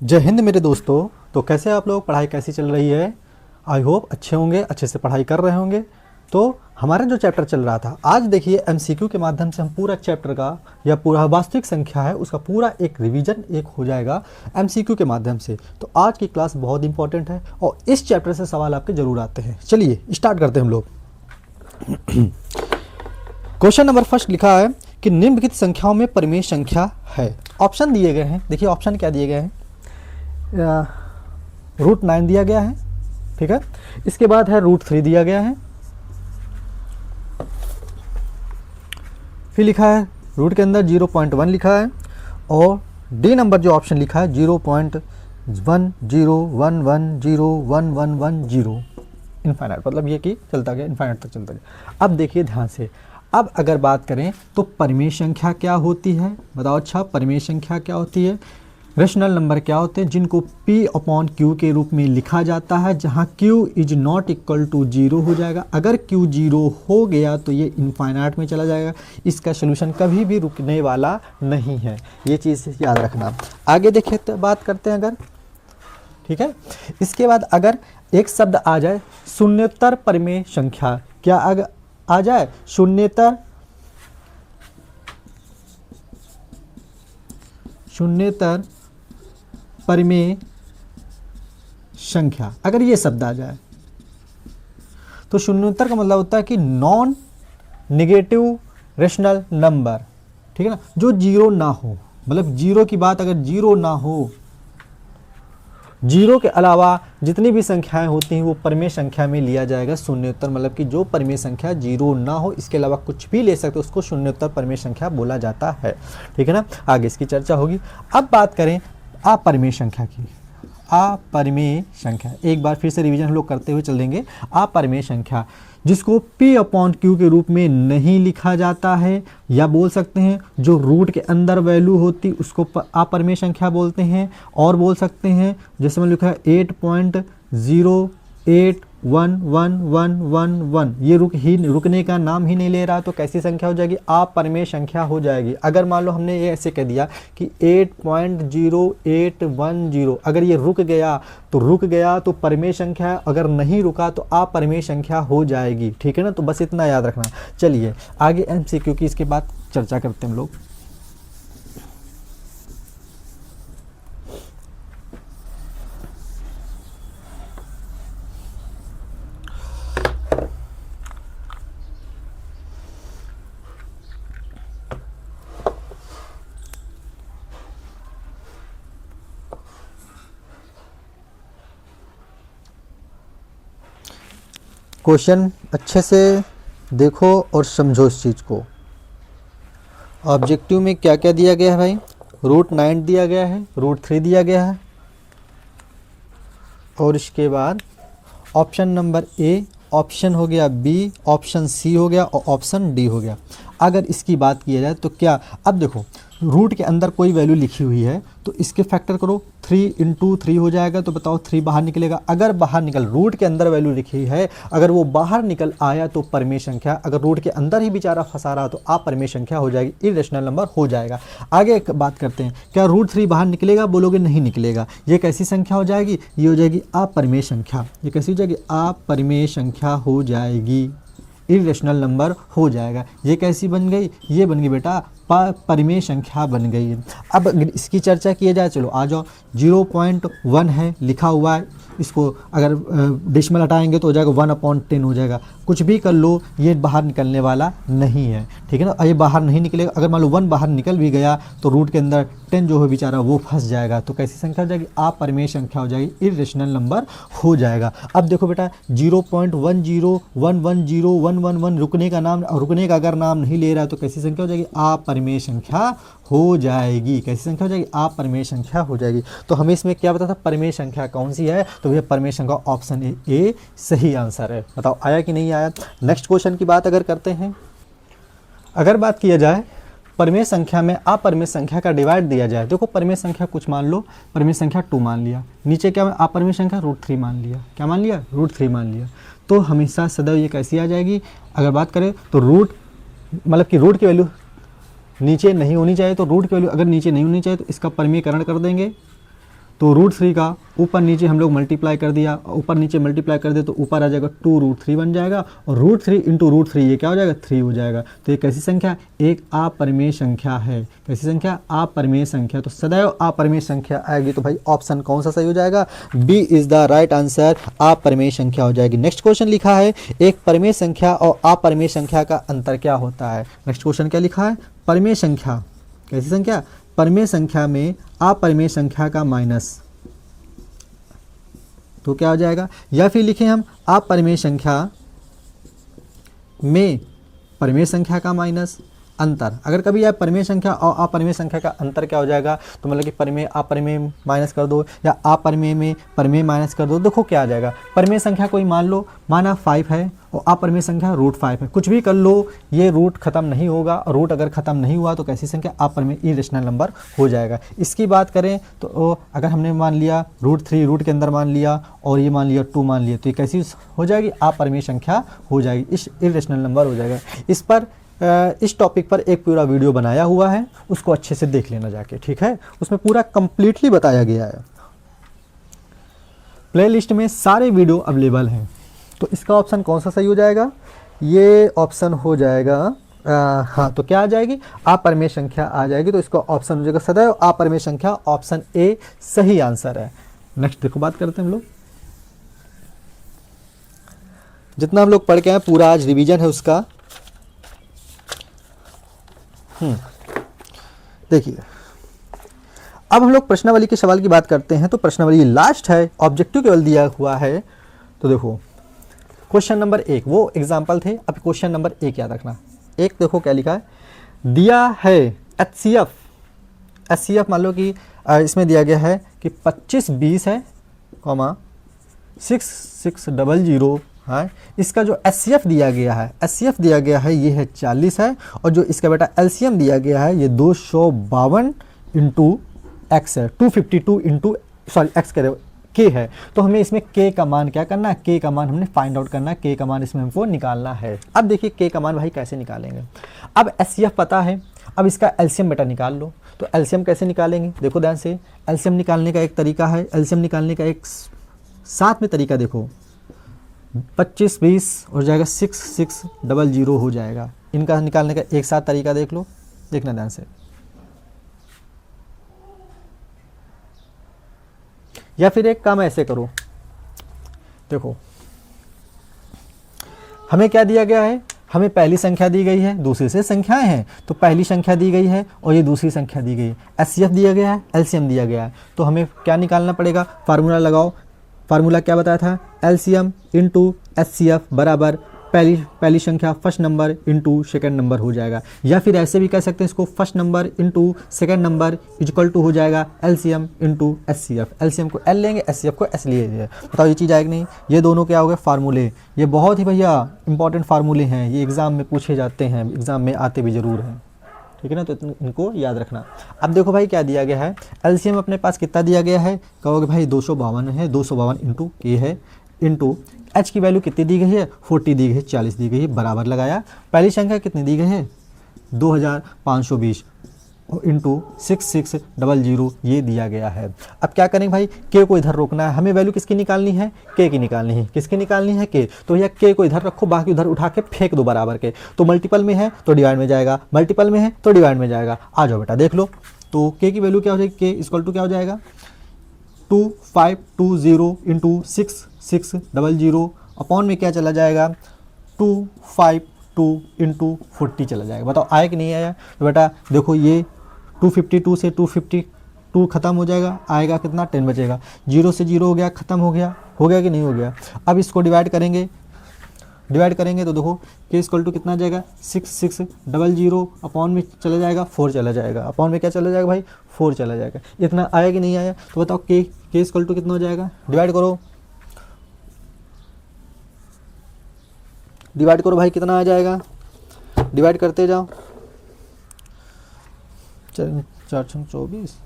जय हिंद मेरे दोस्तों। तो कैसे आप लोग, पढ़ाई कैसी चल रही है? आई होप अच्छे होंगे, अच्छे से पढ़ाई कर रहे होंगे। तो हमारा जो चैप्टर चल रहा था, आज देखिए एमसीक्यू के माध्यम से हम पूरा चैप्टर का या पूरा वास्तविक संख्या है उसका पूरा एक रिवीजन एक हो जाएगा एमसीक्यू के माध्यम से। तो आज की क्लास बहुत इंपॉर्टेंट है और इस चैप्टर से सवाल आपके जरूर आते हैं। चलिए स्टार्ट करते हैं हम लोग। क्वेश्चन नंबर फर्स्ट लिखा है कि निम्नलिखित संख्याओं में परिमेय संख्या है। ऑप्शन दिए गए हैं, देखिए ऑप्शन क्या दिए गए हैं। √9 दिया गया है, ठीक है। इसके बाद है √3 दिया गया है, फिर लिखा है रूट के अंदर 0.1 लिखा है, और डी नंबर जो ऑप्शन लिखा है 0.10110110 इनफाइनाइट, मतलब ये कि चलता गया, इनफाइनाइट तक चलता गया। अब देखिए ध्यान से, अब अगर बात करें तो परिमेय संख्या क्या होती है, बताओ। अच्छा, परिमेय संख्या क्या होती है? रेशनल नंबर क्या होते हैं जिनको P/Q के रूप में लिखा जाता है, जहां Q is not equal to 0 हो जाएगा। अगर Q 0 हो गया तो ये इनफाइनाइट में चला जाएगा, इसका सोल्यूशन कभी भी रुकने वाला नहीं है, ये चीज़ याद रखना। आगे देखिए तो बात करते हैं अगर, ठीक है। इसके बाद अगर एक शब्द आ जाए शून्यतर परिमेय संख्या, क्या अगर आ जाए शून्यतर परिमेय संख्या, अगर ये शब्द आ जाए तो शून्योत्तर का मतलब होता है कि नॉन नेगेटिव रेशनल नंबर, ठीक है ना, जो जीरो ना हो। मतलब जीरो की बात अगर जीरो ना हो, जीरो के अलावा जितनी भी संख्याएं होती हैं वो परिमेय संख्या में लिया जाएगा शून्योत्तर। मतलब कि जो परिमेय संख्या जीरो ना हो, इसके अलावा कुछ भी ले सकते, उसको शून्योत्तर परिमेय संख्या बोला जाता है, ठीक है ना। आगे इसकी चर्चा होगी। अब बात करें अपरिमेय संख्या की। अपरिमेय संख्या एक बार फिर से रिवीजन हम लोग करते हुए चल देंगे। अपरिमेय संख्या जिसको P/Q के रूप में नहीं लिखा जाता है, या बोल सकते हैं जो रूट के अंदर वैल्यू होती उसको अपरिमेय संख्या बोलते हैं। और बोल सकते हैं जैसे मैंने लिखा है 8.081111, ये रुकने का नाम ही नहीं ले रहा, तो कैसी संख्या हो जाएगी? अपरिमेय संख्या हो जाएगी। अगर मान लो हमने ये ऐसे कह दिया कि 8.0810, अगर ये रुक गया तो परिमेय संख्या, अगर नहीं रुका तो अपरिमेय संख्या हो जाएगी, ठीक है ना। तो बस इतना याद रखना। चलिए आगे एमसीक्यू की इसके बाद चर्चा करते हैं हम लोग। क्वेश्चन अच्छे से देखो और समझो इस चीज़ को। ऑब्जेक्टिव में क्या क्या दिया गया है भाई? √9 दिया गया है, √3 दिया गया है, और इसके बाद ऑप्शन नंबर ए, ऑप्शन हो गया बी, ऑप्शन सी हो गया और ऑप्शन डी हो गया। अगर इसकी बात किया जाए तो क्या, अब देखो रूट के अंदर कोई वैल्यू लिखी हुई है तो इसके फैक्टर करो, 3 × 3 हो जाएगा, तो बताओ 3 बाहर निकलेगा। अगर बाहर निकल, रूट के अंदर वैल्यू लिखी है, अगर वो बाहर निकल आया तो परिमेय संख्या, अगर रूट के अंदर ही बेचारा फंसा रहा तो अपरिमेय संख्या हो जाएगी, इरेशनल नंबर हो जाएगा। आगे एक बात करते हैं, क्या √3 बाहर निकलेगा? बोलोगे नहीं निकलेगा। ये कैसी संख्या हो जाएगी? ये हो जाएगी अपरिमेय संख्या। ये कैसी हो जाएगी? अपरिमेय संख्या हो जाएगी, इरेशनल नंबर हो जाएगा। ये कैसी बन गई? ये बन गई बेटा परिमेय संख्या बन गई। अब अगर इसकी चर्चा किया जाए, चलो आ जाओ। 0.1 है लिखा हुआ है, इसको अगर डेसिमल हटाएंगे तो हो जाएगा 1/10 हो जाएगा। कुछ भी कर लो, ये बाहर निकलने वाला नहीं है, ठीक है ना। ये बाहर नहीं निकलेगा। अगर मान लो 1 बाहर निकल भी गया तो रूट के अंदर 10 जो है बेचारा वो फंस जाएगा। तो कैसी संख्या हो जाएगी? अपरिमेय संख्या हो जाएगी, इरेशनल नंबर हो जाएगा। अब देखो बेटा 0.10110111 रुकने का नाम, रुकने का अगर नाम नहीं ले रहा तो कैसी संख्या हो जाएगी? अपरिमेय संख्या हो जाएगी। कैसी संख्या हो जाएगी? अपरिमेय संख्या हो जाएगी। तो हमें इसमें क्या पता था परिमेय संख्या कौन सी है? तो यह परिमेय संख्या ऑप्शन ए सही आंसर है। बताओ आया कि नहीं आया? नेक्स्ट क्वेश्चन की बात अगर करते हैं, अगर बात किया जाए परिमेय संख्या में अपरिमेय संख्या का डिवाइड दिया जाए। देखो परिमेय संख्या कुछ मान लो, परिमेय संख्या 2 मान लिया, नीचे क्या अपरिमेय संख्या √3 मान लिया। क्या मान लिया? √3 मान लिया। तो हमेशा सदैव ये कैसी आ जाएगी? अगर बात करें तो रूट, मतलब कि रूट की वैल्यू नीचे नहीं होनी चाहिए, तो रूट की वैल्यू अगर नीचे नहीं होनी चाहिए तो इसका परिमेयकरण कर देंगे तो √3 का ऊपर नीचे हम लोग मल्टीप्लाई कर दिया, ऊपर नीचे मल्टीप्लाई कर दे तो ऊपर आ जाएगा 2√3 बन जाएगा, और √3 इंटू √3 ये क्या हो जाएगा 3 हो जाएगा। तो ये कैसी संख्या, एक अपरिमेय संख्या है। कैसी संख्या, अपरिमेय संख्या। तो सदैव अपरिमेय संख्या आएगी तो भाई ऑप्शन कौन सा सही हो जाएगा, B is the right answer, अपरिमेय संख्या हो जाएगी। नेक्स्ट क्वेश्चन लिखा है एक परिमेय संख्या और अपरिमेय संख्या का अंतर क्या होता है। नेक्स्ट क्वेश्चन क्या लिखा है, परिमेय संख्या, कैसी संख्या, परिमेय संख्या में अपरिमेय संख्या का माइनस, तो क्या हो जाएगा, या फिर लिखें हम अपरिमेय संख्या में परिमेय संख्या का माइनस अंतर। अगर कभी आप परिमेय संख्या और अपरिमेय संख्या का अंतर क्या हो जाएगा, तो मतलब कि परिमेय अपरिमेय माइनस कर दो या अपरिमेय में परिमेय माइनस कर दो, देखो क्या आ जाएगा। परिमेय संख्या कोई मान लो, माना 5 है और अपरिमेय संख्या √5 है, कुछ भी कर लो ये रूट खत्म नहीं होगा, और रूट अगर खत्म नहीं हुआ तो कैसी संख्या, अपरिमेय इरेशनल नंबर हो जाएगा। इसकी बात करें तो अगर हमने मान लिया √3 रूट के अंदर मान लिया और ये मान लिया 2 मान लिया, तो ये कैसी हो जाएगी, अपरिमेय संख्या हो जाएगी, इस इरेशनल नंबर हो जाएगा। इस पर इस टॉपिक पर एक पूरा वीडियो बनाया हुआ है, उसको अच्छे से देख लेना जाके, ठीक है, उसमें पूरा कंप्लीटली बताया गया है। प्लेलिस्ट में सारे वीडियो अवेलेबल हैं। तो इसका ऑप्शन कौन सा सही हो जाएगा, ये ऑप्शन हो जाएगा हाँ, तो क्या आ जाएगी, अपरिमेय संख्या आ जाएगी। तो इसका ऑप्शन हो जाएगा सदैव अपरिमेय संख्या, ऑप्शन ए सही आंसर है। नेक्स्ट देखो बात करते हैं हम लोग, जितना हम लोग पढ़ के आए पूरा आज रिवीजन है उसका। देखिए अब हम लोग प्रश्नावली के सवाल की बात करते हैं। तो प्रश्नावली लास्ट है, ऑब्जेक्टिव केवल दिया हुआ है। तो देखो क्वेश्चन नंबर 1 वो एग्जाम्पल थे, अब क्वेश्चन नंबर 1 याद रखना। एक देखो क्या लिखा है, दिया है HCF मान लो कि इसमें दिया गया है कि 2520 है, 6600 है। इसका जो HCF दिया गया है ये है 40 है, और जो इसका बेटा LCM दिया गया है ये 252 इंटू एक्स है, 252 इंटू एक्स कह रहे हो के है। तो हमें इसमें के का मान क्या करना है, के का मान हमने फाइंड आउट करना है, के का मान इसमें हमको निकालना है। अब देखिए के का मान भाई कैसे निकालेंगे, अब HCF पता है, अब इसका LCM बेटा निकाल लो। तो LCM कैसे निकालेंगे, देखो ध्यान से, LCM निकालने का एक तरीका है, LCM निकालने का एक साथ में तरीका देखो, 2520 हो जाएगा 6600 हो जाएगा। इनका निकालने का एक साथ तरीका देख लो, देखना ध्यान से। या फिर एक काम ऐसे करो, देखो हमें क्या दिया गया है, हमें पहली संख्या दी गई है, दूसरी से संख्याएं हैं, तो पहली संख्या दी गई है और ये दूसरी संख्या दी गई है। HCF दिया गया है, LCM दिया गया है, तो हमें क्या निकालना पड़ेगा, फार्मूला लगाओ। फार्मूला क्या बताया था, LCM इंटू HCF बराबर पहली संख्या first number into second number हो जाएगा। या फिर ऐसे भी कह सकते हैं इसको, first number into second number equal to हो जाएगा LCM इंटू HCF। LCM को L लेंगे, HCF को S लिए। बताओ ये चीज़ आएगी नहीं, ये दोनों क्या हो गए फार्मूले, ये बहुत ही भैया इंपॉर्टेंट फार्मूले हैं, ये एग्जाम में पूछे जाते हैं, एग्जाम में आते भी ज़रूर हैं, ठीक है ना, तो इनको याद रखना। अब देखो भाई क्या दिया गया है, LCM अपने पास कितना दिया गया है, कहोगे भाई 252 है, 252 इंटू के है, इंटू H की वैल्यू कितनी दी गई है, 40 दी गई है, 40 दी गई है, बराबर लगाया। पहली संख्या कितनी दी गई है 2520 इंटू 6600 ये दिया गया है। अब क्या करेंगे भाई, के को इधर रोकना है, हमें वैल्यू किसकी निकालनी है, के की निकालनी है। किसकी निकालनी है, के, तो यह के को इधर रखो, बाकी उधर उठा के फेंक दो बराबर के। तो मल्टीपल में है तो डिवाइड में जाएगा, मल्टीपल में है तो डिवाइड में जाएगा। आ जाओ बेटा देख लो, तो के की वैल्यू क्या हो जाएगी, के इक्वल टू क्या हो जाएगा 2520 इंटू 6600 अपॉन में क्या चला जाएगा 252 इंटू 40 चला जाएगा। बताओ आया कि नहीं आया, तो बेटा देखो ये 252 से 252 खत्म हो जाएगा, आएगा कितना 10 बचेगा, 0 से 0 हो गया, खत्म हो गया कि नहीं हो गया। अब इसको डिवाइड करेंगे तो देखो के इक्वल टू कितना जाएगा 6600 अपॉन में चला जाएगा 4 चला जाएगा, अपॉन में क्या चला जाएगा भाई 4 चला जाएगा। इतना आया कि नहीं आया, तो बताओ के इक्वल टू कितना हो जाएगा, डिवाइड करो भाई, कितना आ जाएगा, डिवाइड करते जाओ, 4 24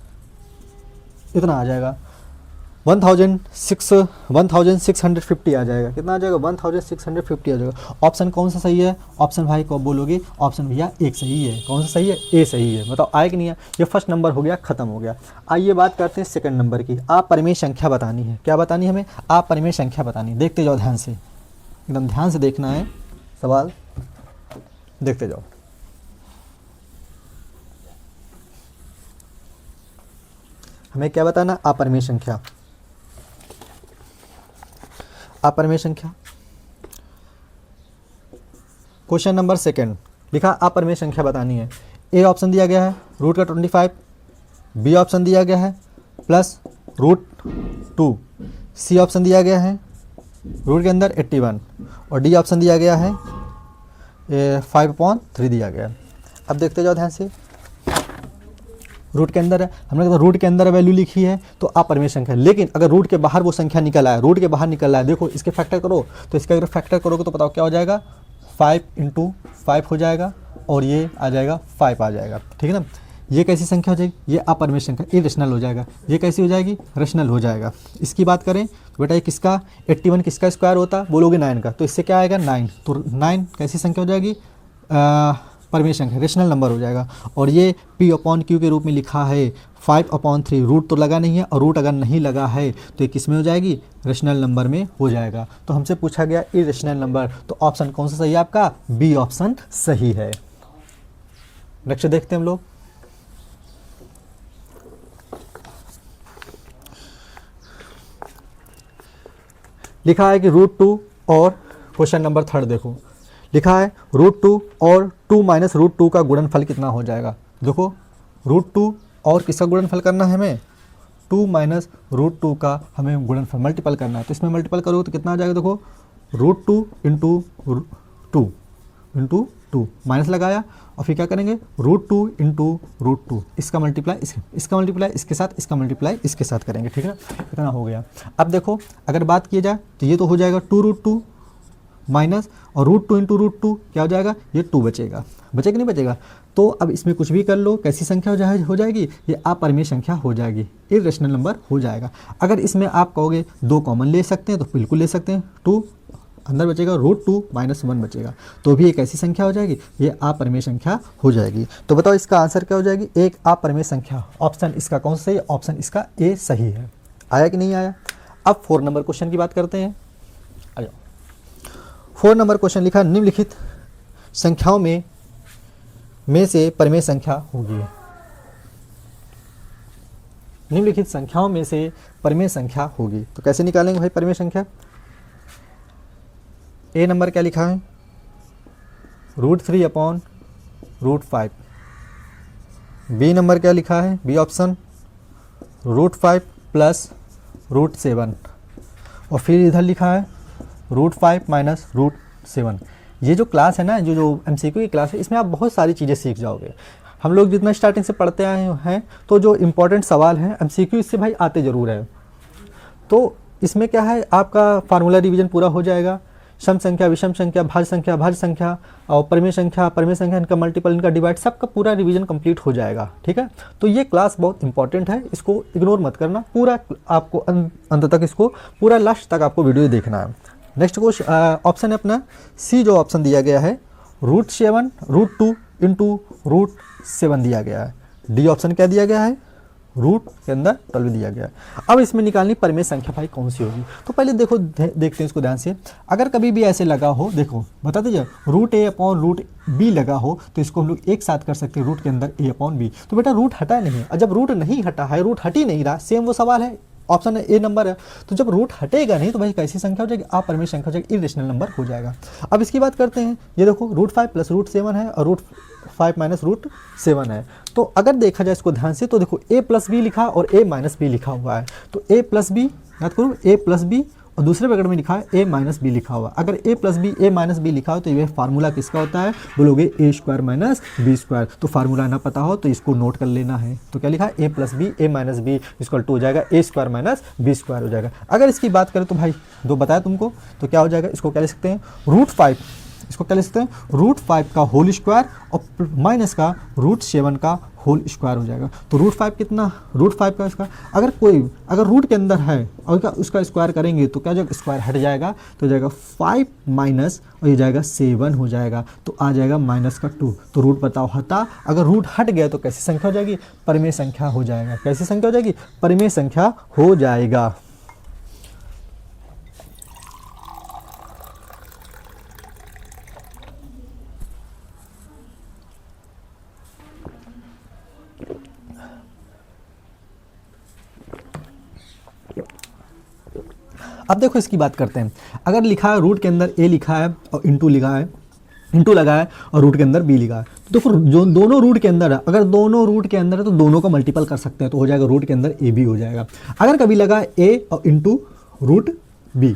इतना आ जाएगा। 1650 आ जाएगा। कितना आ जाएगा? 1650 आ जाएगा। ऑप्शन कौन सा सही है? ऑप्शन भाई को बोलोगे ऑप्शन भैया एक सही है। कौन सा सही है? ए सही है। बताओ आए कि नहीं है? ये फर्स्ट नंबर हो गया, खत्म हो गया। आइए बात करते हैं सेकंड नंबर की। आप परिमेय संख्या बतानी है। क्या बतानी है हमें? आप परिमेय संख्या बतानी है। देखते जाओ ध्यान से, एकदम ध्यान से देखना है सवाल, देखते जाओ। हमें क्या बताना? अपरिमेय संख्या। अपरिमेय संख्या। क्वेश्चन नंबर सेकंड लिखा अपरिमेय संख्या बतानी है। ए ऑप्शन दिया गया है रूट का 25, बी ऑप्शन दिया गया है +√2, सी ऑप्शन दिया गया है रूट के अंदर 81 और डी ऑप्शन दिया गया है 5/3 दिया गया। अब देखते जाओ ध्यान से। रूट के अंदर है, हमने कहा रूट के अंदर वैल्यू लिखी है तो अपरिमेय संख्या, लेकिन अगर रूट के बाहर वो संख्या निकल आए, रूट के बाहर निकल आए, देखो इसके फैक्टर करो तो इसके अगर फैक्टर करोगे तो बताओ क्या हो जाएगा? 5 × 5 हो जाएगा और ये आ जाएगा 5 आ जाएगा। ठीक है ना? ये कैसी संख्या हो जाएगी? ये अपरिमेय संख्या, इरेशनल हो जाएगा। ये कैसी हो जाएगी? रेशनल हो जाएगा। इसकी बात करें तो बेटा ये किसका 81 किसका स्क्वायर होता? बोलोगे 9 का, तो इससे क्या आएगा? 9। तो 9 कैसी संख्या हो जाएगी? परिमेय संख्या, रेशनल नंबर हो जाएगा। और ये P/Q के रूप में लिखा है 5/3। रूट तो लगा नहीं है और रूट अगर नहीं लगा है तो ये किस में हो जाएगी? रेशनल नंबर में हो जाएगा। तो हमसे पूछा गया इरेशनल नंबर, तो ऑप्शन कौन सा सही है आपका? बी ऑप्शन सही है। नेक्स्ट देखते हैं हम लोग। लिखा है कि √2 और क्वेश्चन नंबर थर्ड देखो, लिखा है √2 और 2 - √2 का गुणनफल कितना हो जाएगा? देखो √2 और किसका गुणनफल करना है हमें? 2 - √2 का हमें गुणनफल मल्टीपल करना है। तो इसमें मल्टीपल करोगे तो कितना आ जाएगा? देखो √2 × 2 माइनस लगाया और फिर क्या करेंगे? √2 × √2, इसका मल्टीप्लाई इसका मल्टीप्लाई इसके साथ, इसका मल्टीप्लाई इसके साथ करेंगे। ठीक है ना? इतना हो गया। अब देखो अगर बात की जाए तो ये तो हो जाएगा 2√2 माइनस और √2 × √2 क्या हो जाएगा? ये 2 बचेगा। बचेगा नहीं बचेगा? तो अब इसमें कुछ भी कर लो, कैसी संख्या हो जाएगी? ये अपरिमेय संख्या हो जाएगी, इरेशनल नंबर हो जाएगा। अगर इसमें आप कहोगे 2 कॉमन ले सकते हैं तो बिल्कुल ले सकते हैं। 2 अंदर बचेगा, √2 - 1 बचेगा, तो भी एक ऐसी संख्या हो जाएगी, ये अपरिमेय संख्या हो जाएगी। तो बताओ इसका आंसर क्या हो जाएगी? एक अपरिमेय संख्या। ऑप्शन इसका कौन सा सही है? ऑप्शन इसका ए सही है। आया कि नहीं आया? अब 4 नंबर क्वेश्चन की बात करते हैं। आ जाओ। 4 नंबर क्वेश्चन लिखा निम्नलिखित संख्याओं में से परिमेय संख्या होगी। निम्नलिखित संख्याओं में से परिमेय संख्या होगी। तो कैसे निकालेंगे भाई परिमेय संख्या? ए नंबर क्या लिखा है? √3/5। बी नंबर क्या लिखा है? बी ऑप्शन √5 + √7 और फिर इधर लिखा है √5 - √7। ये जो क्लास है ना, जो MCQ की क्लास है, इसमें आप बहुत सारी चीज़ें सीख जाओगे। हम लोग जितना स्टार्टिंग से पढ़ते आए हैं तो जो इम्पोर्टेंट सवाल हैं MCQ इससे भाई आते ज़रूर है। तो इसमें क्या है, आपका फार्मूला रिवीजन पूरा हो जाएगा। सम संख्या, विषम संख्या, भाज्य संख्या और परिमेय संख्या, इनका मल्टीपल, इनका डिवाइड, सबका पूरा रिवीजन कंप्लीट हो जाएगा। ठीक है? तो ये क्लास बहुत इंपॉर्टेंट है, इसको इग्नोर मत करना। पूरा आपको अंत तक इसको पूरा लास्ट तक आपको वीडियो देखना है। नेक्स्ट क्वेश्चन ऑप्शन है अपना सी, जो ऑप्शन दिया गया है √7 √2 × √7 दिया गया है। डी ऑप्शन क्या दिया गया है? रूट के अंदर 12 दिया गया है। अब इसमें निकालनी परिमेय संख्या भाई कौन सी होगी? तो पहले देखो देखते हैं इसको ध्यान से। अगर कभी भी ऐसे लगा हो, देखो बता दीजिए √a/√b लगा हो तो इसको हम लोग एक साथ कर सकते हैं, रूट के अंदर a/b। तो बेटा रूट हटा नहीं है, और जब रूट नहीं हटा है, रूट हट ही नहीं रहा, सेम वो सवाल है, ऑप्शन ए नंबर है। तो जब रूट हटेगा नहीं तो भाई कैसी संख्या हो जाएगी? अपरिमेय संख्या हो जाएगी, इरेशनल नंबर हो जाएगा। अब इसकी बात करते हैं। ये देखो √5 + √7 है और √5 - √7 है। तो अगर देखा जाए इसको ध्यान से तो देखो a + b लिखा और a - b लिखा हुआ है। तो a + b याद करो, a + b और दूसरे ब्रैकेट में लिखा है a - b लिखा हुआ। अगर a + b a - b लिखा हो तो ये फार्मूला किसका होता है? बोलोगे a² - b²। तो फार्मूला ना पता हो तो इसको नोट कर लेना है। तो क्या लिखा है? a + b a - b = हो जाएगा a² - b² हो जाएगा। अगर इसकी बात करें तो भाई दो बताया तुमको, तो क्या हो जाएगा? इसको क्या लिख सकते हैं? √5 इसको क्या लिख सकते हैं, √5 का होल स्क्वायर और माइनस का √7 का होल स्क्वायर हो जाएगा। तो √5 कितना, √5 का इसका अगर रूट के अंदर है और उसका स्क्वायर करेंगे तो क्या जो स्क्वायर हट जाएगा तो हो जाएगा 5 माइनस और ये जाएगा 7 हो जाएगा, तो आ जाएगा -2। तो रूट बताओ हटा, अगर रूट हट गया तो कैसी संख्या हो जाएगी, परिमेय संख्या हो जाएगा। कैसी संख्या हो जाएगी, परिमेय संख्या हो जाएगा। अब देखो इसकी बात करते हैं। अगर लिखा है रूट के अंदर a लिखा है और इंटू लगा है और रूट के अंदर b लिखा है, तो फिर जो दोनों रूट के अंदर है, अगर दोनों रूट के अंदर है तो दोनों का मल्टीपल कर सकते हैं, तो हो जाएगा रूट के अंदर a भी हो जाएगा। अगर कभी लगा है a और इंटू रूट b,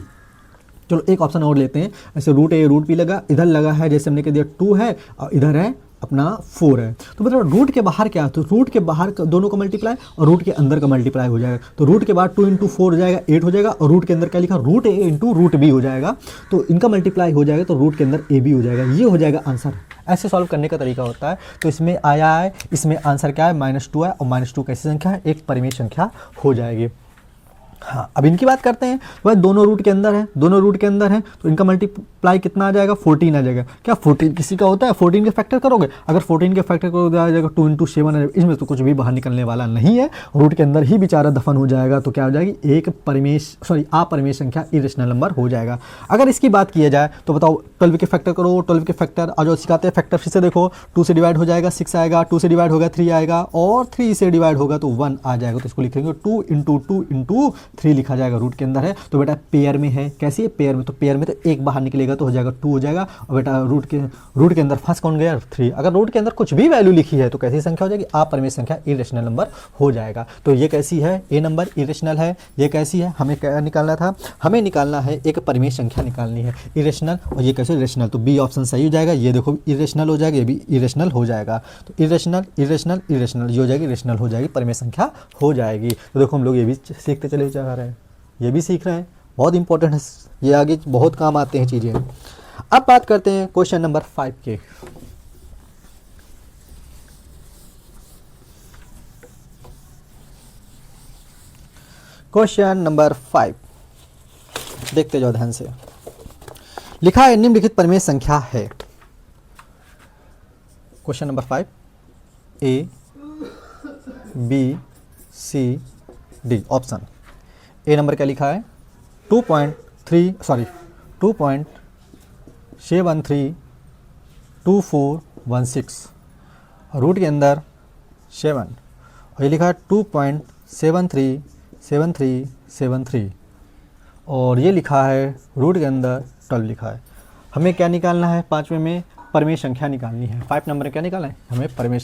चलो एक ऑप्शन और लेते हैं, ऐसे √a √b लगा, इधर लगा है जैसे हमने कह दिया 2 है और इधर है अपना 4 है, तो मतलब रूट के बाहर क्या है, तो रूट के बाहर दोनों का मल्टीप्लाई और रूट के अंदर का मल्टीप्लाई हो जाएगा। तो रूट के बाद 2 × 4 हो जाएगा 8 हो जाएगा, और रूट के अंदर क्या लिखा, √a × √b हो जाएगा, तो इनका मल्टीप्लाई हो जाएगा तो रूट के अंदर a भी हो जाएगा। ये हो जाएगा आंसर। ऐसे सॉल्व करने का तरीका होता है। तो इसमें आया है, इसमें आंसर क्या है, -2 है, और -2 कैसी संख्या है, एक परिमेय संख्या हो जाएगी। हाँ, अब इनकी बात करते हैं। भाई दोनों रूट के अंदर है, तो इनका मल्टीप्लाई कितना आ जाएगा, 14 आ जाएगा। क्या 14 किसी का होता है, 14 के फैक्टर करोगे, अगर 14 के फैक्टर करोगे आ जाएगा 2 × 7 आ जाएगा। इसमें तो कुछ भी बाहर निकलने वाला नहीं है, रूट के अंदर ही बेचारा दफन हो जाएगा। तो क्या हो जाएगी, एक अपरिमेय संख्या, इरेशनल नंबर हो जाएगा। अगर इसकी बात किया जाए तो बताओ 12 के फैक्टर करो, 12 के फैक्टर आ जाओ, सिखाते हैं फैक्टर। फिर से देखो, 2 से डिवाइड हो जाएगा 6 आएगा, 2 से डिवाइड होगा 3 आएगा, और 3 से डिवाइड होगा तो 1 आ जाएगा। तो इसको लिखेंगे 2 × 2 × 3 लिखा जाएगा। रूट के अंदर है तो बेटा पेयर में है, कैसी है, पेयर में, तो पेयर में तो एक बाहर निकलेगा तो हो जाएगा 2 हो जाएगा। और बेटा रूट के अंदर फर्स्ट कौन गया, 3। अगर रूट के अंदर कुछ भी वैल्यू लिखी है तो कैसी संख्या हो जाएगी, अपरिमेय संख्या, इरेशनल नंबर हो जाएगा। तो ये कैसी है, ए नंबर इरेशनल है। ये कैसी है, हमें क्या निकालना था, हमें निकालना है एक परिमेय संख्या निकालनी है, इरेशनल। और ये कैसे, इरेशनल, तो बी ऑप्शन सही हो जाएगा। ये देखो इरेशनल हो जाएगा, ये भी इरेशनल हो जाएगा। तो इरेशनल इरेशनल इरेशनल ये हो जाएगी, इरेशनल हो जाएगी, परिमेय संख्या हो जाएगी। तो देखो हम लोग ये भी सीखते चले जा रहे हैं, ये भी सीख रहे हैं, बहुत इंपॉर्टेंट है, ये आगे बहुत काम आते हैं चीज़ें। अब बात करते हैं क्वेश्चन नंबर 5 के। क्वेश्चन नंबर 5 देखते जाओ ध्यान से। लिखा है निम्नलिखित परिमेय संख्या है। Question number 5, A B C D option. A number क्या लिखा है, 2.732416, रूट के अंदर 7, और ये लिखा है 2.737373, और ये लिखा है रूट के अंदर 12 लिखा है। हमें क्या निकालना है, 5वें में परिमेय संख्या निकालनी है। 5 नंबर में क्या निकालना है, हमें परिमेय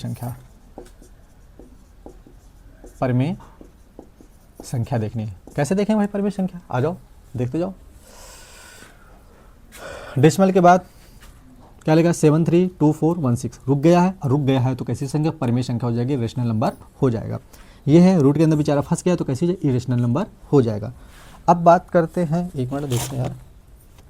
संख्या देखनी है। कैसे देखें भाई परिमेय संख्या, आ जाओ देखते जाओ। डेसिमल के बाद क्या लिखा, 732416, रुक गया है, और रुक गया है तो कैसी संख्या, परिमेय संख्या हो जाएगी, रेशनल नंबर हो जाएगा। ये है रूट के अंदर बेचारा फंस गया तो कैसी इरेशनल नंबर हो जाएगा। अब बात करते हैं, एक मिनट देखते हैं यार,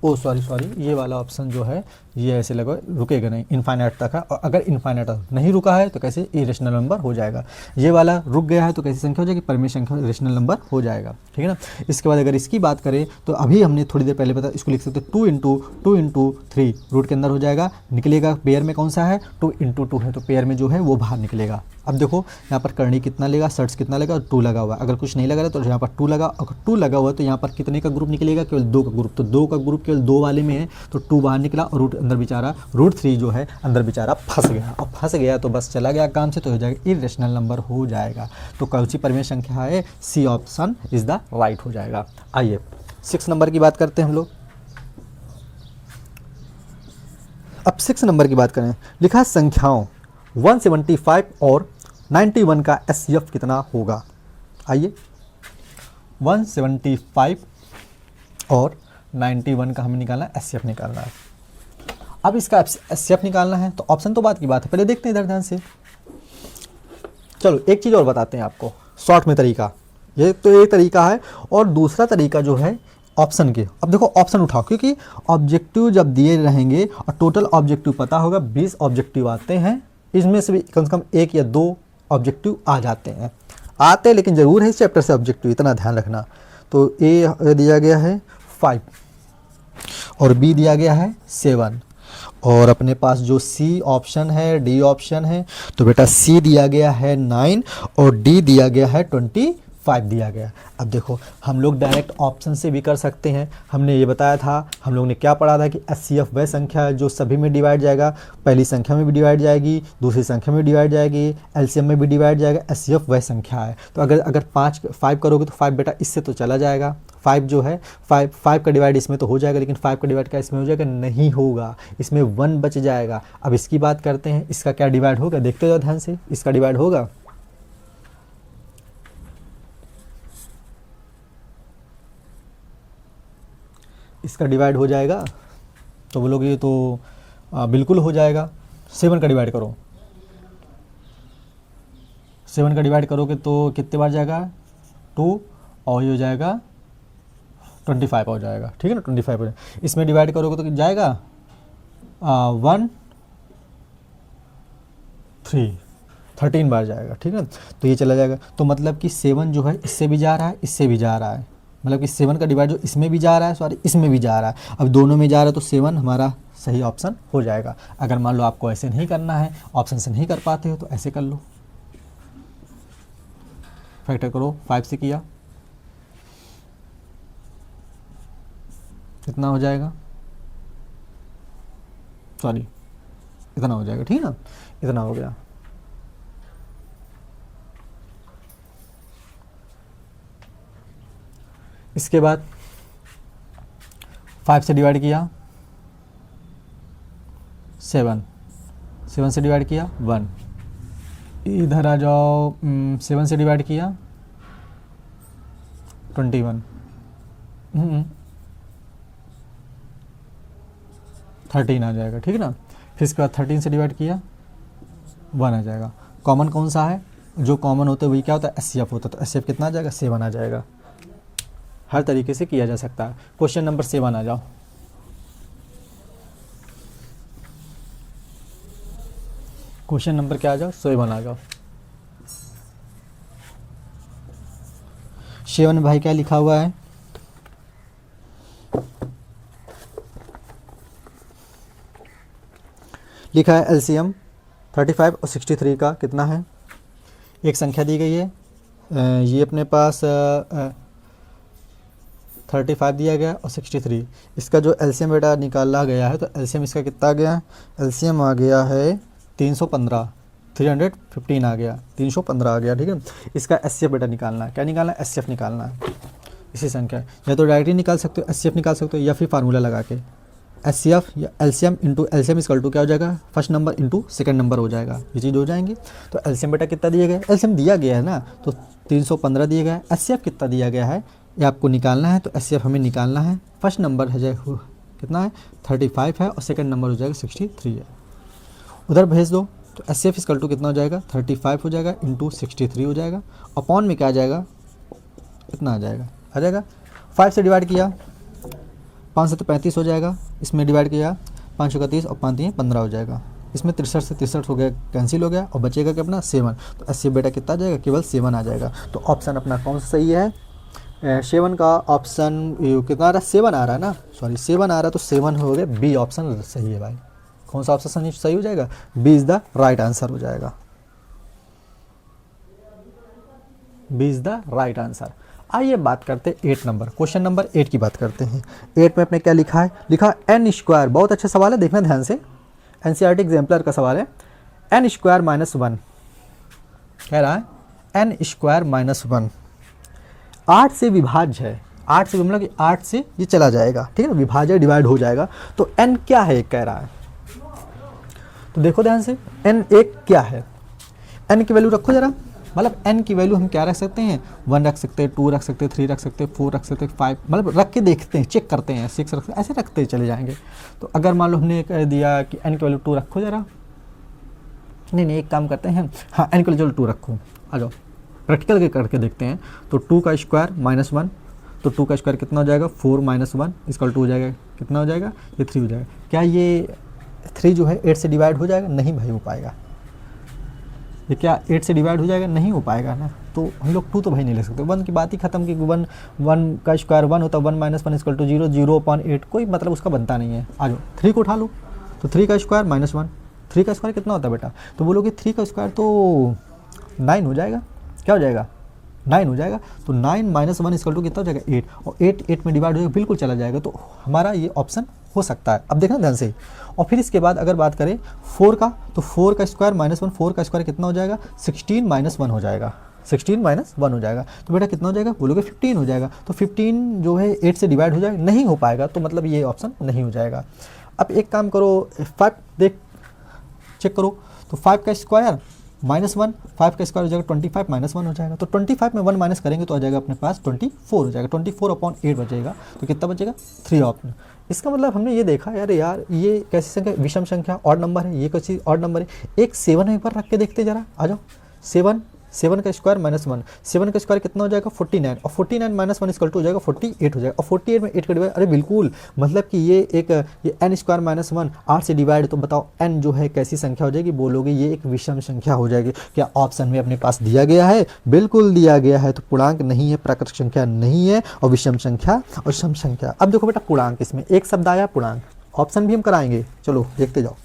ओ सॉरी ये वाला ऑप्शन जो है ये ऐसे लगा, रुकेगा नहीं, इनफाइनाइट तक है, और अगर इनफाइनाइट नहीं रुका है तो कैसे इरेशनल नंबर हो जाएगा। ये वाला रुक गया है तो कैसी संख्या हो जाएगी, परिमेय संख्या, इरेशनल नंबर हो जाएगा, ठीक है ना। इसके बाद अगर इसकी बात करें तो अभी हमने थोड़ी देर पहले पता, इसको लिख सकते हैं 2 × 3, रूट के अंदर हो जाएगा, निकलेगा पेयर में कौन सा है, 2 × 2 है, तो पेयर में जो है वो बाहर निकलेगा। अब देखो यहाँ पर करनी कितना लेगा, सर्च कितना लेगा, 2 लगा हुआ है। अगर कुछ नहीं लगा रहा तो यहाँ पर 2 लगा, अगर 2 लगा हुआ है तो यहाँ पर कितने का ग्रुप निकलेगा, केवल 2 का ग्रुप। तो 2 का ग्रुप केवल 2 वाले में है, तो 2 बाहर निकला, और रूट अंदर बेचारा √3 जो है अंदर बेचारा फंस गया, और फंस गया तो बस चला गया काम से, तो हो जाएगा इरेशनल नंबर हो जाएगा। तो कौन सी परिमेय संख्या है, C option is the right हो जाएगा। आइए 6 नंबर की बात करते हैं हम लोग। अब 6 नंबर की बात करें, लिखा है संख्याओं 175 और 91 का एचसीएफ कितना होगा। आइए 175 और 91 का हमें निकालना है, एचसीएफ निकालना है। अब इसका एचसीएफ निकालना है तो ऑप्शन तो बात की बात है, पहले देखते हैं इधर ध्यान से। चलो एक चीज़ और बताते हैं आपको शॉर्ट में तरीका, ये तो एक तरीका है, और दूसरा तरीका जो है ऑप्शन के। अब देखो ऑप्शन उठाओ, क्योंकि ऑब्जेक्टिव जब दिए रहेंगे और टोटल ऑब्जेक्टिव पता होगा 20 ऑब्जेक्टिव आते हैं, इसमें से भी कम से कम 1 या 2 ऑब्जेक्टिव आ जाते हैं, आते हैं लेकिन ज़रूर है इस चैप्टर से ऑब्जेक्टिव, इतना ध्यान रखना। तो ए दिया गया है 5 और बी दिया गया है 7 और अपने पास जो सी ऑप्शन है, डी ऑप्शन है, तो बेटा सी दिया गया है 9 और डी दिया गया है 25 दिया गया। अब देखो हम लोग डायरेक्ट ऑप्शन से भी कर सकते हैं। हमने ये बताया था, हम लोग ने क्या पढ़ा था कि एचसीएफ वह संख्या है जो सभी में डिवाइड जाएगा, पहली संख्या में भी डिवाइड जाएगी, दूसरी संख्या में डिवाइड जाएगी, एलसीएम में भी डिवाइड जाएगा। एचसीएफ वह संख्या है। तो अगर 5 करोगे तो 5 बेटा इससे तो चला जाएगा, 5 जो है 5 का डिवाइड इसमें तो हो जाएगा, लेकिन 5 का डिवाइड क्या इसमें हो जाएगा, नहीं होगा, इसमें 1 बच जाएगा। अब इसकी बात करते हैं, इसका क्या डिवाइड होगा, देखते जाओ ध्यान से, इसका डिवाइड होगा, इसका डिवाइड हो जाएगा, तो बोलोगे तो बिल्कुल हो जाएगा। 7 का डिवाइड करो, 7 का डिवाइड करोगे तो कितने बार जाएगा, 2 और ये हो जाएगा 25 हो जाएगा, ठीक है ना, 25 हो जाएगा। इसमें डिवाइड करोगे तो जाएगा 1 3 13 बार जाएगा, ठीक है। तो ये चला जाएगा, तो मतलब कि 7 जो है इससे भी जा रहा है, इससे भी जा रहा है, मतलब कि 7 का डिवाइड जो इसमें भी जा रहा है, सॉरी इसमें भी जा रहा है। अब दोनों में जा रहा है तो 7 हमारा सही ऑप्शन हो जाएगा। अगर मान लो आपको ऐसे नहीं करना है, ऑप्शन से नहीं कर पाते हो, तो ऐसे कर लो, फैक्टर करो, 5 से किया कितना हो जाएगा, सॉरी इतना हो जाएगा, ठीक है ना, इतना हो गया। इसके बाद 5 से डिवाइड किया 7 से डिवाइड किया 1, इधर आ जाओ 7 से डिवाइड किया 21, 13 आ जाएगा, ठीक है ना। फिर इसके बाद 13 से डिवाइड किया 1 आ जाएगा। कॉमन कौन सा है, जो कॉमन होता है वही क्या होता है, एचसीएफ होता है, तो एचसीएफ कितना आ जाएगा, 7 आ जाएगा। हर तरीके से किया जा सकता है। क्वेश्चन नंबर 7 आ जाओ। क्वेश्चन नंबर क्या आ जाओ, 7 आ जाओ। 7 भाई क्या लिखा हुआ है, लिखा है एलसीएम 35 और 63 का कितना है। एक संख्या दी गई है, ये अपने पास 35 दिया गया और 63, इसका जो एलसीएम बेटा निकाला गया है, तो एलसीएम इसका कितना आ गया, एलसीएम आ गया है 315, 315 आ गया, 315 आ गया, ठीक है। इसका एचसीएफ बेटा निकालना है, क्या निकालना है, एचसीएफ निकालना है। इसी संख्या या तो डायरेक्टली निकाल सकते हो, एचसीएफ निकाल सकते हो, या फिर फार्मूला लगा के एचसीएफ या LCM into LCM equal to क्या हो जाएगा, first number into second number हो जाएगा, ये चीज़ हो जाएंगे। तो एलसीएम बेटा कितना दिया गया है, एलसीएम दिया गया है ना, तो 315 दिया गया है। एचसीएफ कितना दिया गया है ये आपको निकालना है, तो एचसीएफ हमें निकालना है। फर्स्ट नंबर है जाए कितना है 35 है और सेकंड नंबर हो जाएगा 63 है, उधर भेज दो। तो एचसीएफ इक्वल टू कितना हो जाएगा 35 हो जाएगा इंटू 63 हो जाएगा, अपॉन में क्या आ जाएगा, इतना आ जाएगा 5 से डिवाइड किया 5 से तो 35 हो जाएगा, इसमें डिवाइड किया 5 का 30 और 5 दिए 15 हो जाएगा, इसमें 63 से 63 हो गया, कैंसिल हो गया और बचेगा कि अपना 7। तो एचसीएफ बेटा कितना आ जाएगा, केवल 7 आ जाएगा। तो ऑप्शन अपना कौन सा सही है, 7 का ऑप्शन कितना आ रहा है, 7 आ रहा है ना, सॉरी 7 आ रहा है, तो 7 हो गया, बी ऑप्शन सही है भाई। कौन सा ऑप्शन सही हो जाएगा, B is the right answer हो जाएगा, B is the right answer. आइए बात करते हैं 8 नंबर, क्वेश्चन नंबर 8 की बात करते हैं। 8 में अपने क्या लिखा है, लिखा एन स्क्वायर, बहुत अच्छा सवाल है, देखना ध्यान से, एनसीईआरटी एग्जाम्पलर का सवाल है। एन स्क्वायर माइनस 1 कह रहा है, एन स्क्वायर माइनस 1 8 से विभाज्य है, 8 से मतलब कि 8 से ये चला जाएगा, ठीक है ना, विभाज्य डिवाइड हो जाएगा। तो एन क्या है कह रहा है, तो देखो ध्यान से, एन एक क्या है, एन की वैल्यू रखो जरा, मतलब एन की वैल्यू हम क्या रख सकते हैं, 1 रख सकते हैं, 2 रख सकते हैं, 3 रख सकते हैं, 4 रख सकते हैं, 5, मतलब रख के देखते हैं, चेक करते हैं, 6 रख सकते हैं, ऐसे रखते चले जाएंगे। तो अगर मान लो हमने कह दिया कि एन की वैल्यू 2 रखो जरा, नहीं एक काम करते हैं, हाँ एन की वैल्यू 2 रखो, आ जाओ प्रैक्टिकल के करके देखते हैं। तो 2 का स्क्वायर माइनस 1, तो 2 का स्क्वायर कितना हो जाएगा 4 माइनस 1 इक्वल टू हो जाएगा कितना हो जाएगा ये 3 हो जाएगा। क्या ये 3 जो है 8 से डिवाइड हो जाएगा? नहीं भाई हो पाएगा। ये क्या 8 से डिवाइड हो जाएगा? नहीं हो पाएगा ना। तो हम लोग 2 तो भाई नहीं ले सकते, 1 की बात ही खत्म कि 1 का स्क्वायर 1 होता है, 1 माइनस 1 इक्वल टू 0, 0/8 कोई मतलब उसका बनता नहीं है। आ जाओ 3 को उठा लो, तो 3 का स्क्वायर माइनस 1, 3 का स्क्वायर कितना होता है बेटा? तो बोलोगे 3 का स्क्वायर तो 9 हो जाएगा। क्या हो जाएगा? 9 हो जाएगा। तो 9 माइनस 1 इक्वल टू कितना हो जाएगा 8, और 8 में डिवाइड हो जाएगा, बिल्कुल चला जाएगा। तो हमारा ये ऑप्शन हो सकता है। अब देखना ध्यान से। और फिर इसके बाद अगर बात करें 4 का, तो 4 का स्क्वायर माइनस 1, 4 का स्क्वायर कितना हो जाएगा 16 माइनस 1 हो जाएगा, 16 माइनस 1 हो जाएगा। तो बेटा कितना हो जाएगा? बोलोगे 15 हो जाएगा। तो 15 जो है 8 से डिवाइड हो जाएगा, नहीं हो पाएगा, तो मतलब ये ऑप्शन नहीं हो जाएगा। अब एक काम करो, 5 देख चेक करो, तो 5 का स्क्वायर माइनस 1, 5 का स्क्वायर हो जाएगा 25 माइनस 1 हो जाएगा। तो 25 में 1 माइनस करेंगे तो आ जाएगा अपने पास 24 हो जाएगा, 24/8 बचेगा। तो कितना बचेगा 3 ऑप्शन। इसका मतलब हमने ये देखा यार ये कैसी संख्या, विषम संख्या, ऑड नंबर है, ये कैसी ऑड नंबर है। एक 7 एक बार रख के देखते जरा, आ जाओ। 7 का स्क्वायर माइनस 1, 7 का स्क्वायर कितना हो जाएगा 49, और 49 माइनस 1 इक्वल टू हो जाएगा 48 हो जाएगा। और 48 में 8 का डिवाइड, अरे बिल्कुल मतलब कि ये n स्क्वायर माइनस 1 8 से डिवाइड, तो बताओ n जो है कैसी संख्या हो जाएगी? बोलोगे ये एक विषम संख्या हो जाएगी। क्या ऑप्शन में अपने पास दिया गया है? बिल्कुल दिया गया है। तो पूर्णांक नहीं है, प्राकृतिक संख्या नहीं है, और विषम संख्या और सम संख्या। अब देखो बेटा पूर्णांक, इसमें एक शब्द आया पूर्णांक, ऑप्शन भी हम कराएंगे, चलो देखते जाओ।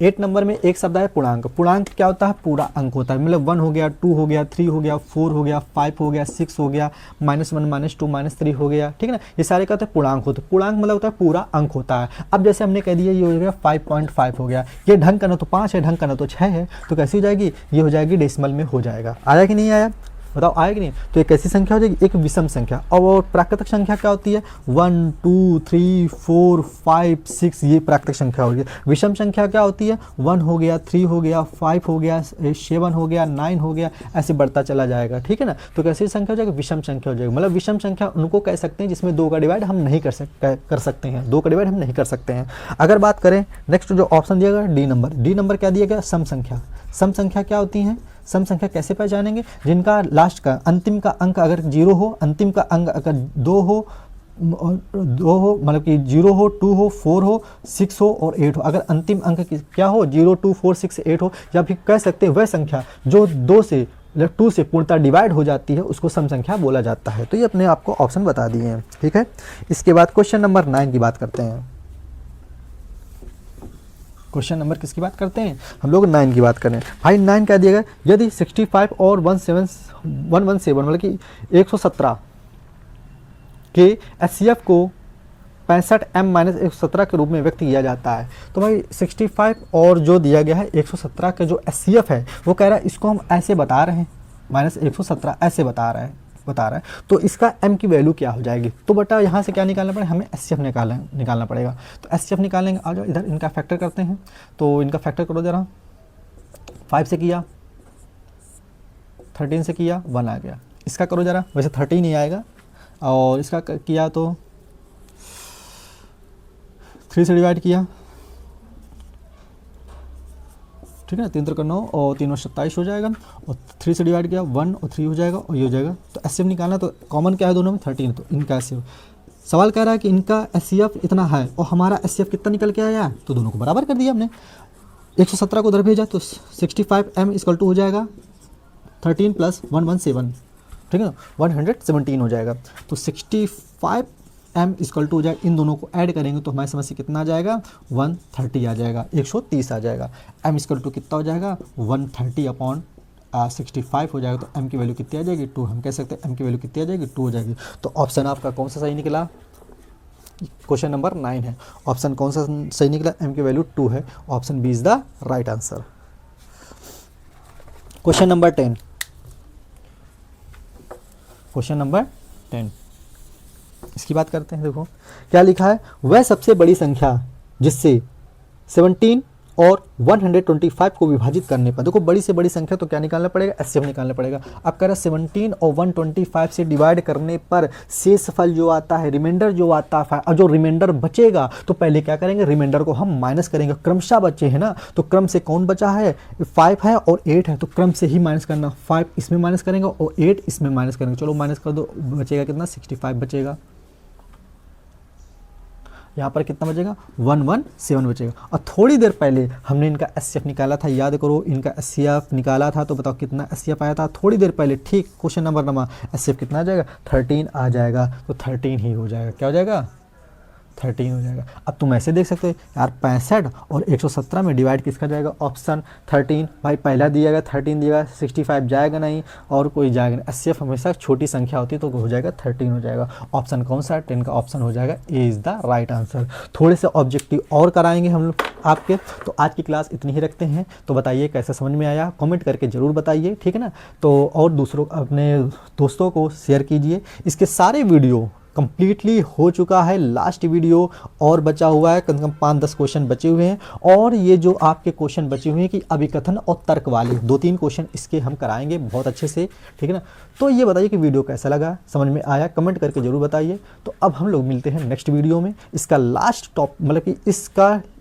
8 नंबर में एक शब्द है पूर्णांक। पूर्णांक क्या होता है? पूरा अंक होता है। मतलब 1 हो गया, 2 हो गया, 3 हो गया, 4 हो गया, 5 हो गया, 6 हो गया, -1 -2 -3 हो गया, ठीक है ना। ये सारे क्या होते हैं? पूर्णांक होते हैं। पूर्णांक मतलब होता है पूरा अंक होता है। अब जैसे हमने कह दिया ये हो गया 5.5 हो गया, ये ढंग का ना तो 5 है, ढंग का ना तो 6 है, तो कैसी हो जाएगी? ये हो जाएगी डेसिमल में हो जाएगा। आया कि नहीं आया? बताओ आया कि नहीं? तो एक कैसी संख्या हो जाएगी? एक विषम संख्या। और प्राकृतिक संख्या क्या होती है? 1 2 3 4 5 6, ये प्राकृतिक संख्या होगी। विषम संख्या क्या होती है? 1 हो गया, 3 हो गया, 5 हो गया, 7 हो गया, 9 हो गया, ऐसे बढ़ता चला जाएगा, ठीक है ना। तो कैसी संख्या हो जाएगी? विषम संख्या हो जाएगी। मतलब विषम संख्या उनको कह सकते हैं जिसमें 2 का डिवाइड हम नहीं कर सकते हैं, 2 का डिवाइड हम नहीं कर सकते हैं। अगर बात करें नेक्स्ट जो ऑप्शन दिया गया डी नंबर, डी नंबर क्या दिया गया? सम संख्या। सम संख्या क्या होती है? सम संख्या कैसे पहचानेंगे? जिनका लास्ट का अंतिम का अंक अगर 0 हो, अंतिम का अंक अगर 2 हो, मतलब कि 0 हो, 2 हो, 4 हो, 6 हो और 8 हो। अगर अंतिम अंक क्या हो? 0 2 4 6 8 हो, या फिर कह सकते हैं वह संख्या जो 2 से पूर्णतः डिवाइड हो जाती है, उसको सम संख्या बोला जाता है। तो ये अपने आपको ऑप्शन बता दिए हैं, ठीक है। इसके बाद क्वेश्चन नंबर 9 की बात करते हैं। क्वेश्चन नंबर किसकी बात करते हैं? हम लोग 9 की बात करें। भाई 9 क्या दिया गया? यदि 65 और 117 मतलब कि 117 के HCF को 65m-117 के रूप में व्यक्त किया जाता है, तो भाई 65 और जो दिया गया है 117 का जो HCF है, वो कह रहा है इसको हम ऐसे बता रहे हैं, -117 ऐसे बता रहा है, तो इसका m की वैल्यू क्या हो जाएगी? तो बेटा यहाँ से क्या निकालना पड़ेगा? हमें HCF निकालना पड़ेगा। तो HCF निकालेंगे, आ जाओ इधर इनका फैक्टर करते हैं। तो इनका फैक्टर करो जरा। 5 से किया, 13 से किया, 1 आ गया। इसका करो जरा, वैसे 13 ही आएगा। और इसका किया तो 3 से डिवाइड किया, ठीक है ना, 3 3 9 और 3 27 हो जाएगा। और 3 से डिवाइड किया 1 और 3 हो जाएगा, और ये हो जाएगा। तो HCF निकालना, तो कॉमन क्या है दोनों में? 13। तो इनका HCF, सवाल कह रहा है कि इनका HCF इतना है और हमारा HCF कितना निकल के आया, तो दोनों को बराबर कर दिया हमने। 117 को उधर भेजा तो 65m इक्वल टू हो जाएगा 13 + 117, ठीक है ना, 117 हो जाएगा। तो 65m इक्वल टू हो जाएगा, इन दोनों को ऐड करेंगे तो हमारी समझ से कितना आ जाएगा? 130 आ जाएगा, 130 आ जाएगा। m इक्वल टू कितना हो जाएगा? 130/65 हो जाएगा। तो m की वैल्यू कितनी आ जाएगी? 2। हम कह सकते हैं m की वैल्यू कितनी आ जाएगी? 2 हो जाएगी। तो ऑप्शन आपका कौन सा सही निकला? क्वेश्चन नंबर 9 है। ऑप्शन कौन सा सही निकला? m की वैल्यू 2 है। Option B is the right answer. Question number 10, question number 10 इसकी बात करते हैं। देखो क्या लिखा है? वह सबसे बड़ी संख्या जिससे 17 और 125 को विभाजित करने पर, देखो बड़ी से बड़ी संख्या तो क्या निकालना पड़ेगा, एचसीएफ निकालना पड़ेगा। अब कह रहा 17 और 125 से डिवाइड करने पर शेषफल जो आता है, रिमाइंडर जो आता है, और जो रिमाइंडर बचेगा तो पहले क्या करेंगे, रिमाइंडर को हम माइनस करेंगे। क्रमशः बचे हैं ना, तो क्रम से कौन बचा है, 5 है और 8 है, तो क्रम से ही माइनस करना। 5 इसमें माइनस करेंगे और 8 इसमें माइनस करेंगे। चलो माइनस कर दो, बचेगा कितना, 65 बचेगा। यहाँ पर कितना बचेगा, 117 बचेगा। और थोड़ी देर पहले हमने इनका एचसीएफ निकाला था, याद करो, इनका एचसीएफ निकाला था, तो बताओ कितना एचसीएफ आया था थोड़ी देर पहले। ठीक, क्वेश्चन नंबर एचसीएफ कितना आ जाएगा, 13 आ जाएगा। तो 13 ही हो जाएगा, क्या हो जाएगा, 13 हो जाएगा। अब तुम ऐसे देख सकते हो यार, 65 और 117 में डिवाइड किसका जाएगा, ऑप्शन 13। भाई पहला दिया गया 13 दिया गया, 65 जाएगा नहीं और कोई जाएगा नहीं। एचसीएफ हमेशा छोटी संख्या होती है तो हो जाएगा 13 हो जाएगा। ऑप्शन कौन सा है, 10 का ऑप्शन हो जाएगा, A is the right answer. थोड़े से ऑब्जेक्टिव और कराएंगे हम लोग आपके। तो आज की क्लास इतनी ही रखते हैं। तो बताइए कैसा समझ में आया, कमेंट करके ज़रूर बताइए, ठीक है ना। तो और दूसरों, अपने दोस्तों को शेयर कीजिए। इसके सारे वीडियो कंप्लीटली हो चुका है, लास्ट वीडियो और बचा हुआ है, कम से कम 5-10 क्वेश्चन बचे हुए हैं। और ये जो आपके क्वेश्चन बचे हुए हैं कि अभिकथन और तर्क वाले 2-3 क्वेश्चन इसके हम कराएंगे बहुत अच्छे से, ठीक है ना। तो ये बताइए कि वीडियो कैसा लगा, समझ में आया, कमेंट करके ज़रूर बताइए। तो अब हम लोग मिलते हैं नेक्स्ट वीडियो में। इसका लास्ट टॉप, मतलब कि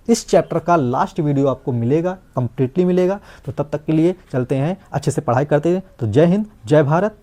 इस चैप्टर का लास्ट वीडियो आपको मिलेगा, कंप्लीटली मिलेगा। तो तब तक के लिए चलते हैं, अच्छे से पढ़ाई करते हैं। तो जय हिंद, जय भारत।